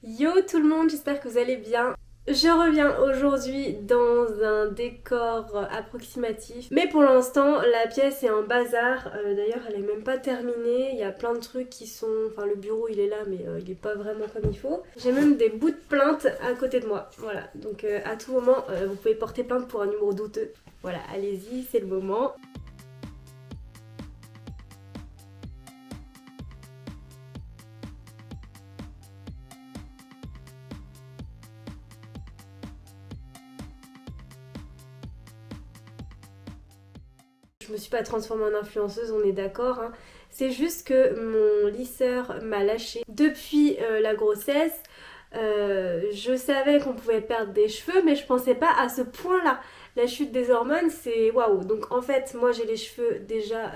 Yo tout le monde, j'espère que vous allez bien. Je reviens aujourd'hui dans un décor approximatif. Mais pour l'instant, la pièce est en bazar. D'ailleurs, elle est même pas terminée. Il y a plein de trucs qui sont... Enfin, le bureau, il est là, mais il est pas vraiment comme il faut. J'ai même des bouts de plainte à côté de moi. Voilà. Donc, à tout moment, vous pouvez porter plainte pour un numéro douteux. Voilà, allez-y, c'est le moment. Je me suis pas transformée en influenceuse, on est d'accord, hein. C'est juste que mon lisseur m'a lâché depuis la grossesse. Je savais qu'on pouvait perdre des cheveux, mais je pensais pas à ce point-là. La chute des hormones, c'est waouh. Donc en fait, moi j'ai les cheveux déjà.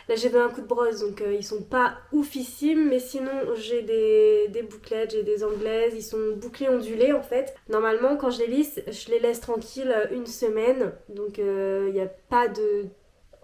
Là j'ai donné un coup de brosse, donc ils sont pas oufissimes, mais sinon j'ai des bouclettes, j'ai des anglaises, ils sont bouclés ondulés en fait. Normalement, quand je les lisse, je les laisse tranquilles une semaine, donc il n'y a pas de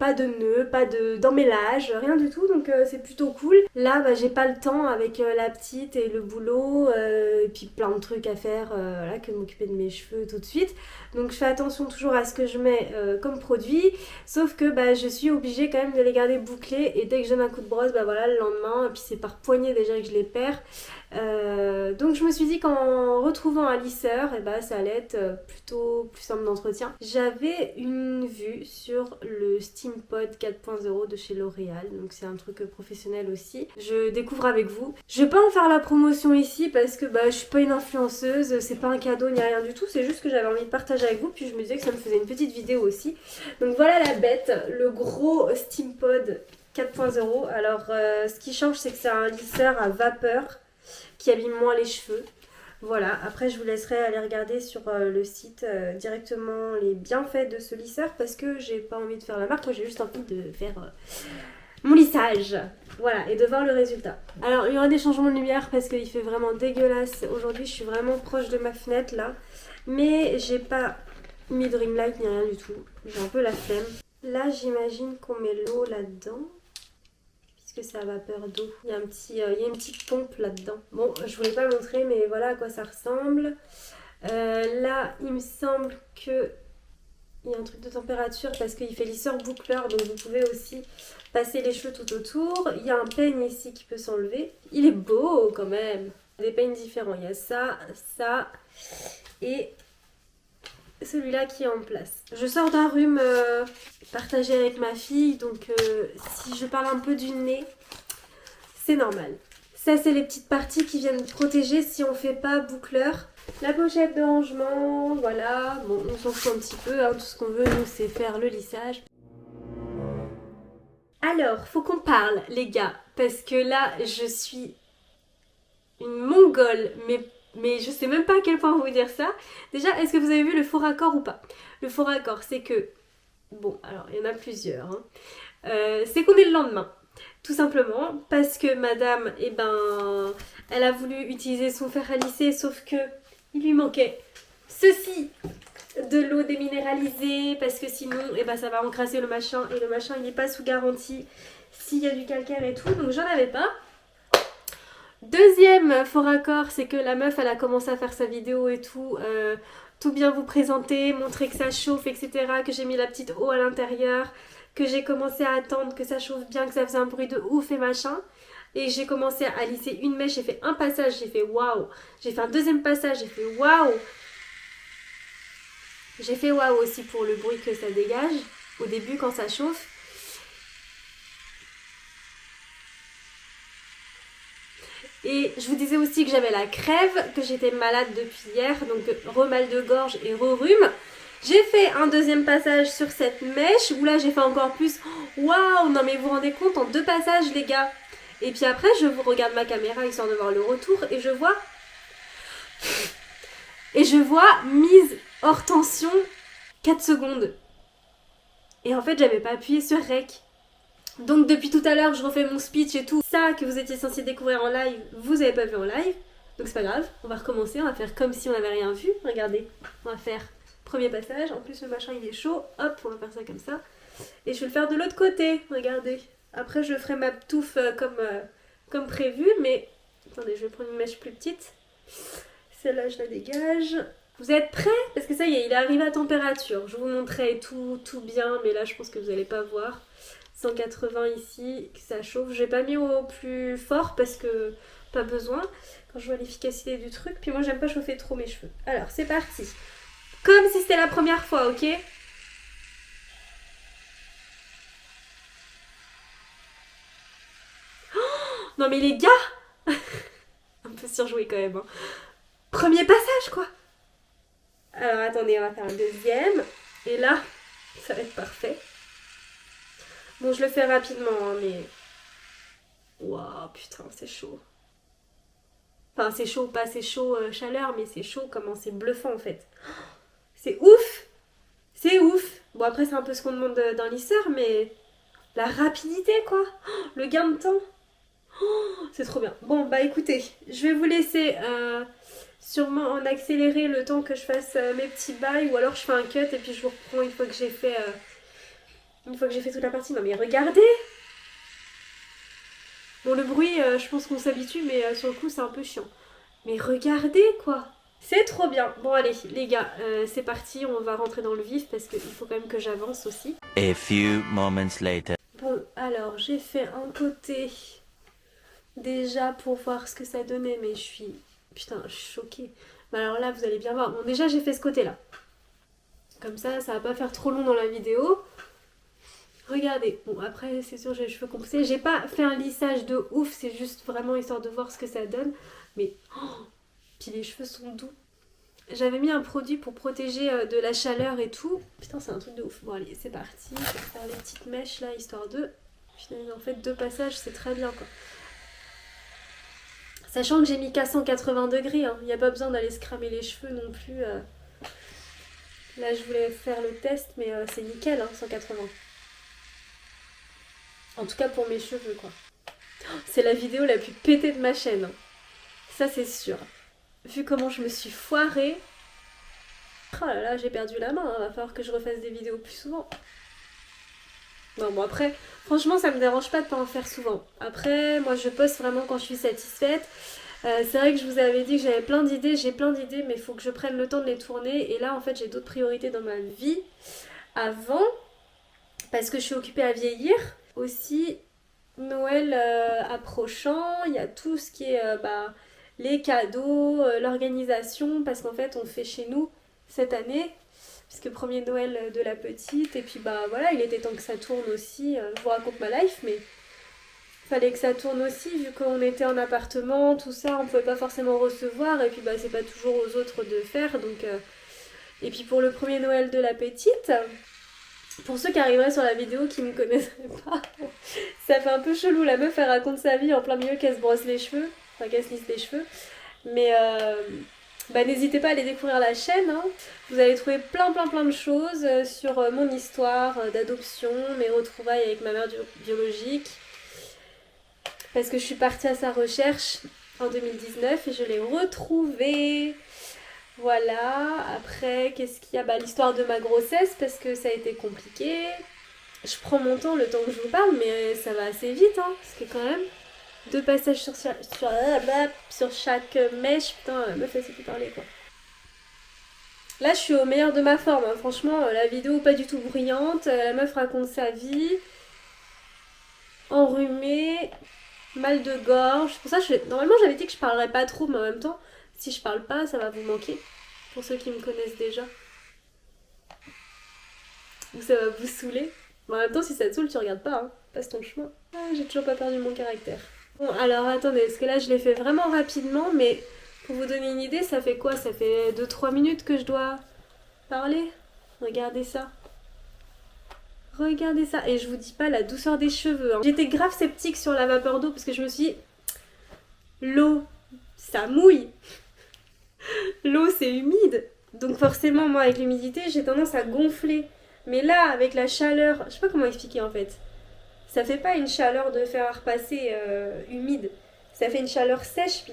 nœuds, pas de d'emmêlage, rien du tout, donc c'est plutôt cool. Là, bah, j'ai pas le temps avec la petite et le boulot, et puis plein de trucs à faire, voilà, que de m'occuper de mes cheveux tout de suite. Donc je fais attention toujours à ce que je mets comme produit, sauf que bah, je suis obligée quand même de les garder bouclés, et dès que je donne un coup de brosse, bah voilà, le lendemain, et puis c'est par poignée déjà que je les perds. Donc je me suis dit qu'en retrouvant un lisseur, et bah, ça allait être plutôt plus simple d'entretien. J'avais une vue sur le Steampod 4.0 de chez L'Oréal, donc c'est un truc professionnel aussi. Je découvre avec vous. Je vais pas en faire la promotion ici parce que bah, je suis pas une influenceuse, c'est pas un cadeau ni rien du tout, c'est juste que j'avais envie de partager avec vous, puis je me disais que ça me faisait une petite vidéo aussi. Donc voilà la bête, le gros Steampod 4.0. Alors ce qui change, c'est que c'est un lisseur à vapeur qui abîme moins les cheveux. Voilà, après je vous laisserai aller regarder sur le site directement les bienfaits de ce lisseur parce que j'ai pas envie de faire la marque, moi j'ai juste envie de faire mon lissage. Voilà, et de voir le résultat. Alors il y aura des changements de lumière parce qu'il fait vraiment dégueulasse. Aujourd'hui je suis vraiment proche de ma fenêtre là, mais j'ai pas mis de ring light ni rien du tout. J'ai un peu la flemme. Là j'imagine qu'on met l'eau là-dedans puisque c'est à vapeur d'eau. Il y a il y a une petite pompe là-dedans. Bon, je voulais pas montrer, mais voilà à quoi ça ressemble. Là, il me semble que il y a un truc de température parce qu'il fait lisseur boucleur, donc vous pouvez aussi passer les cheveux tout autour. Il y a un peigne ici qui peut s'enlever. Il est beau quand même. Des peignes différents. Il y a ça, ça et celui-là qui est en place. Je sors d'un rhume partagé avec ma fille, donc si je parle un peu du nez, c'est normal. Ça, c'est les petites parties qui viennent protéger si on fait pas boucleur. La pochette de rangement, voilà. Bon, on s'en fout un petit peu, hein. Tout ce qu'on veut, nous, c'est faire le lissage. Alors, faut qu'on parle, les gars, parce que là, je suis une mongole, mais je sais même pas à quel point vous dire ça. Déjà, est-ce que vous avez vu le faux raccord ou pas? Le faux raccord, c'est que... Bon, alors, il y en a plusieurs, hein. C'est qu'on est le lendemain. Tout simplement parce que madame, eh ben, elle a voulu utiliser son fer à lisser, sauf que il lui manquait ceci, de l'eau déminéralisée, parce que sinon, eh ben, ça va encrasser le machin, et le machin, il n'est pas sous garantie s'il y a du calcaire et tout, donc j'en avais pas. Deuxième faux raccord, c'est que la meuf, elle a commencé à faire sa vidéo et tout, tout bien vous présenter, montrer que ça chauffe, etc., que j'ai mis la petite eau à l'intérieur, que j'ai commencé à attendre que ça chauffe bien, que ça faisait un bruit de ouf et machin. Et j'ai commencé à lisser une mèche, j'ai fait un passage, j'ai fait waouh. J'ai fait un deuxième passage, j'ai fait waouh. J'ai fait waouh aussi pour le bruit que ça dégage au début quand ça chauffe. Et je vous disais aussi que j'avais la crève, que j'étais malade depuis hier, donc re-mal de gorge et re-rhume. J'ai fait un deuxième passage sur cette mèche où là j'ai fait encore plus. Waouh, non mais vous vous rendez compte, en deux passages les gars. Et puis après je vous regarde ma caméra histoire de voir le retour et je vois mise hors tension 4 secondes. Et en fait j'avais pas appuyé sur rec. Donc depuis tout à l'heure je refais mon speech et tout. Ça que vous étiez censé découvrir en live, vous avez pas vu en live. Donc c'est pas grave, on va recommencer, on va faire comme si on n'avait rien vu. Regardez, on va faire premier passage, en plus le machin il est chaud, hop, on va faire ça comme ça. Et je vais le faire de l'autre côté, regardez. Après je ferai ma touffe comme prévu, mais... Attendez, je vais prendre une mèche plus petite. Celle-là, je la dégage. Vous êtes prêts? Parce que ça y est, il est arrivé à température. Je vous montrerai tout bien, mais là, je pense que vous n'allez pas voir. 180 ici, que ça chauffe. J'ai pas mis au plus fort parce que pas besoin. Quand je vois l'efficacité du truc. Puis moi, j'aime pas chauffer trop mes cheveux. Alors, c'est parti. Comme si c'était la première fois, ok? Non mais les gars, un peu surjoué quand même. Hein. Premier passage quoi. Alors attendez, on va faire un deuxième. Et là, ça va être parfait. Bon, je le fais rapidement, hein, mais... Waouh, putain, c'est chaud. Enfin, c'est chaud, pas c'est chaud chaleur, mais c'est chaud, comment c'est bluffant en fait. C'est ouf. C'est ouf. Bon, après, c'est un peu ce qu'on demande d'un lisseur, mais... La rapidité quoi. Le gain de temps. C'est trop bien. Bon, bah écoutez, je vais vous laisser sûrement en accélérer le temps que je fasse mes petits bails, ou alors je fais un cut et puis je vous reprends une fois que j'ai fait toute la partie. Non mais regardez. Bon, le bruit, je pense qu'on s'habitue, mais sur le coup c'est un peu chiant. Mais regardez quoi. C'est trop bien. Bon allez les gars, c'est parti, on va rentrer dans le vif parce qu'il faut quand même que j'avance aussi. A few moments later. Bon, alors j'ai fait un côté déjà pour voir ce que ça donnait, mais je suis... Putain, je suis choquée. Mais alors là, vous allez bien voir. Bon, déjà, j'ai fait ce côté-là. Comme ça va pas faire trop long dans la vidéo. Regardez. Bon, après, c'est sûr, j'ai les cheveux compensés. J'ai pas fait un lissage de ouf, c'est juste vraiment histoire de voir ce que ça donne. Mais... Oh, puis les cheveux sont doux. J'avais mis un produit pour protéger de la chaleur et tout. Putain, c'est un truc de ouf. Bon, allez, c'est parti. Je vais faire les petites mèches là, histoire de... Finalement, en fait, 2 passages, c'est très bien, quoi. Sachant que j'ai mis qu'à 180 degrés, il n'y a pas besoin d'aller se cramer les cheveux non plus. Là, je voulais faire le test, mais c'est nickel, 180. En tout cas pour mes cheveux, quoi. C'est la vidéo la plus pétée de ma chaîne. Hein. Ça, c'est sûr. Vu comment je me suis foirée. Oh là là, j'ai perdu la main. Hein. Va falloir que je refasse des vidéos plus souvent. Non, bon après, franchement, ça me dérange pas de pas en faire souvent. Après, moi, je poste vraiment quand je suis satisfaite. C'est vrai que je vous avais dit que j'avais plein d'idées, j'ai plein d'idées, mais il faut que je prenne le temps de les tourner. Et là, en fait, j'ai d'autres priorités dans ma vie avant, parce que je suis occupée à vieillir. Aussi, Noël approchant, il y a tout ce qui est les cadeaux, l'organisation, parce qu'en fait, on fait chez nous cette année. Puisque premier Noël de la petite, et puis bah voilà, il était temps que ça tourne aussi. Je vous raconte ma life, mais fallait que ça tourne aussi, vu qu'on était en appartement, tout ça, on pouvait pas forcément recevoir, et puis bah c'est pas toujours aux autres de faire, donc... Et puis pour le premier Noël de la petite, pour ceux qui arriveraient sur la vidéo qui me connaisseraient pas, ça fait un peu chelou, la meuf elle raconte sa vie en plein milieu qu'elle se brosse les cheveux, enfin qu'elle se lisse les cheveux, mais... Bah, n'hésitez pas à aller découvrir la chaîne, hein. Vous allez trouver plein de choses sur mon histoire d'adoption, mes retrouvailles avec ma mère biologique. Parce que je suis partie à sa recherche en 2019 et je l'ai retrouvée. Voilà, après qu'est-ce qu'il y a? Bah, l'histoire de ma grossesse parce que ça a été compliqué. Je prends mon temps le temps que je vous parle, mais ça va assez vite, hein, parce que quand même... 2 passages sur chaque mèche. Putain, la meuf elle sait plus parler quoi. Là je suis au meilleur de ma forme. Hein. Franchement, la vidéo pas du tout bruyante. La meuf raconte sa vie. Enrhumée. Mal de gorge. Pour ça, normalement j'avais dit que je parlerais pas trop, mais en même temps, si je parle pas, ça va vous manquer. Pour ceux qui me connaissent déjà. Ou ça va vous saouler. Mais en même temps, si ça te saoule, tu regardes pas. Hein. Passe ton chemin. Ah, j'ai toujours pas perdu mon caractère. Bon, alors attendez, parce que là je l'ai fait vraiment rapidement, mais pour vous donner une idée, ça fait quoi? Ça fait 2-3 minutes que je dois parler. Regardez ça. Regardez ça. Et je vous dis pas la douceur des cheveux. Hein. J'étais grave sceptique sur la vapeur d'eau parce que je me suis dit, l'eau, ça mouille. L'eau, c'est humide. Donc forcément, moi, avec l'humidité, j'ai tendance à gonfler. Mais là, avec la chaleur, je sais pas comment expliquer en fait. Ça fait pas une chaleur de fer à repasser humide. Ça fait une chaleur sèche, puis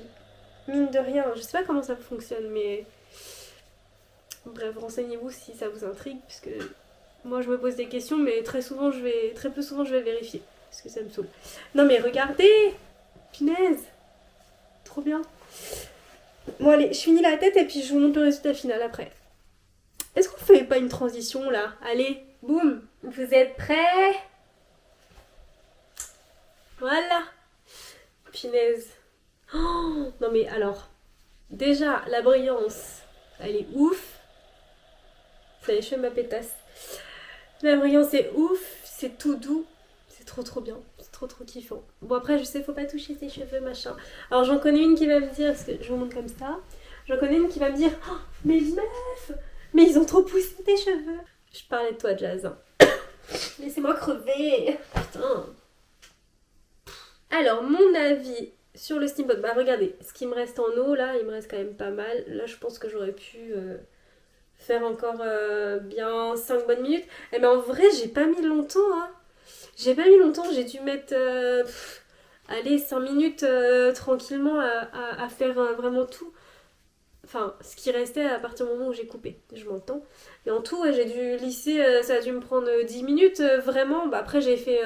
mine de rien. Je sais pas comment ça fonctionne, mais... Bref, renseignez-vous si ça vous intrigue, puisque moi je me pose des questions, mais très peu souvent je vais vérifier, parce que ça me saoule. Non mais regardez! Punaise! Trop bien! Bon allez, je finis la tête et puis je vous montre le résultat final après. Est-ce qu'on fait pas une transition là? Allez, boum. Vous êtes prêts? Voilà. Punaise. Oh, non mais alors, déjà la brillance, elle est ouf. Ça y est, je fais ma pétasse. La brillance est ouf, c'est tout doux. C'est trop bien, c'est trop kiffant. Bon après je sais faut pas toucher ses cheveux machin. Alors j'en connais une qui va me dire, parce que je vous montre comme ça. J'en connais une qui va me dire oh, mais meuf, mais ils ont trop poussé tes cheveux. Je parlais de toi Jazz. Hein. Laissez-moi crever. Putain. Alors mon avis sur le steamboat, bah regardez, ce qui me reste en eau là, il me reste quand même pas mal. Là je pense que j'aurais pu faire encore bien 5 bonnes minutes. Et mais en vrai j'ai pas mis longtemps hein. J'ai dû mettre allez 5 minutes tranquillement à faire vraiment tout. Enfin, ce qui restait à partir du moment où j'ai coupé, je m'entends. Mais en tout, ouais, j'ai dû lisser, ça a dû me prendre 10 minutes, vraiment. Bah, après, j'ai fait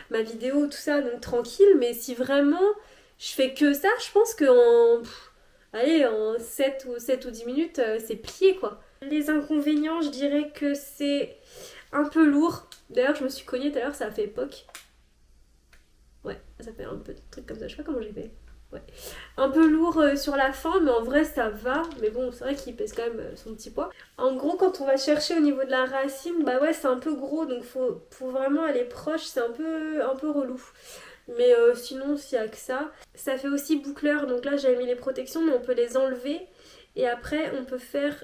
ma vidéo, tout ça, donc tranquille. Mais si vraiment je fais que ça, je pense allez, en 7 ou 10 minutes, c'est plié, quoi. Les inconvénients, je dirais que c'est un peu lourd. D'ailleurs, je me suis cognée tout à l'heure, ça a fait époque. Ouais, ça fait un peu de truc comme ça, je sais pas comment j'ai fait. Ouais. Un peu lourd sur la fin, mais en vrai ça va. Mais bon, c'est vrai qu'il pèse quand même son petit poids. En gros, quand on va chercher au niveau de la racine, bah ouais, c'est un peu gros, donc faut vraiment aller proche, c'est un peu relou. Mais sinon, s'il y a que ça. Ça fait aussi boucleur, donc là j'avais mis les protections, mais on peut les enlever. Et après, on peut faire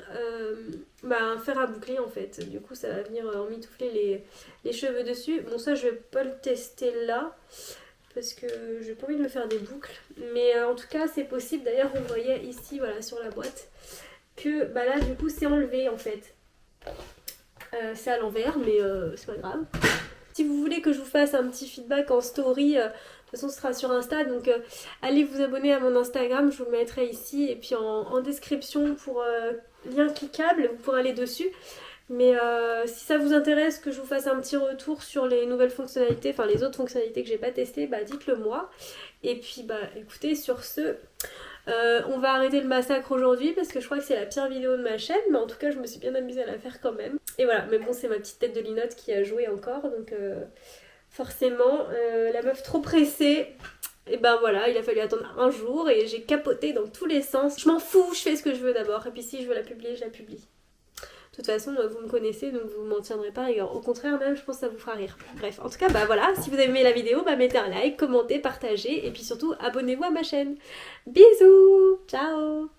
un fer à boucler en fait. Du coup, ça va venir emmitoufler les cheveux dessus. Bon, ça, je vais pas le tester là. Parce que j'ai pas envie de me faire des boucles. Mais en tout cas, c'est possible. D'ailleurs, on voyait ici, voilà, sur la boîte, que bah là, du coup, c'est enlevé en fait. C'est à l'envers, mais c'est pas grave. Si vous voulez que je vous fasse un petit feedback en story, de toute façon, ce sera sur Insta. Donc, allez vous abonner à mon Instagram. Je vous le mettrai ici. Et puis en description pour lien cliquable, vous pourrez aller dessus. Mais si ça vous intéresse que je vous fasse un petit retour sur les nouvelles fonctionnalités, enfin les autres fonctionnalités que j'ai pas testées, bah dites-le moi. Et puis bah écoutez, sur ce, on va arrêter le massacre aujourd'hui parce que je crois que c'est la pire vidéo de ma chaîne, mais en tout cas je me suis bien amusée à la faire quand même. Et voilà, mais bon c'est ma petite tête de linotte qui a joué encore, donc forcément la meuf trop pressée. Et ben voilà, il a fallu attendre un jour et j'ai capoté dans tous les sens. Je m'en fous, je fais ce que je veux d'abord. Et puis si je veux la publier, je la publie. De toute façon, vous me connaissez, donc vous m'en tiendrez pas rigueur. Au contraire, même, je pense que ça vous fera rire. Bref, en tout cas, bah voilà, si vous avez aimé la vidéo, bah mettez un like, commentez, partagez, et puis surtout, abonnez-vous à ma chaîne. Bisous, ciao.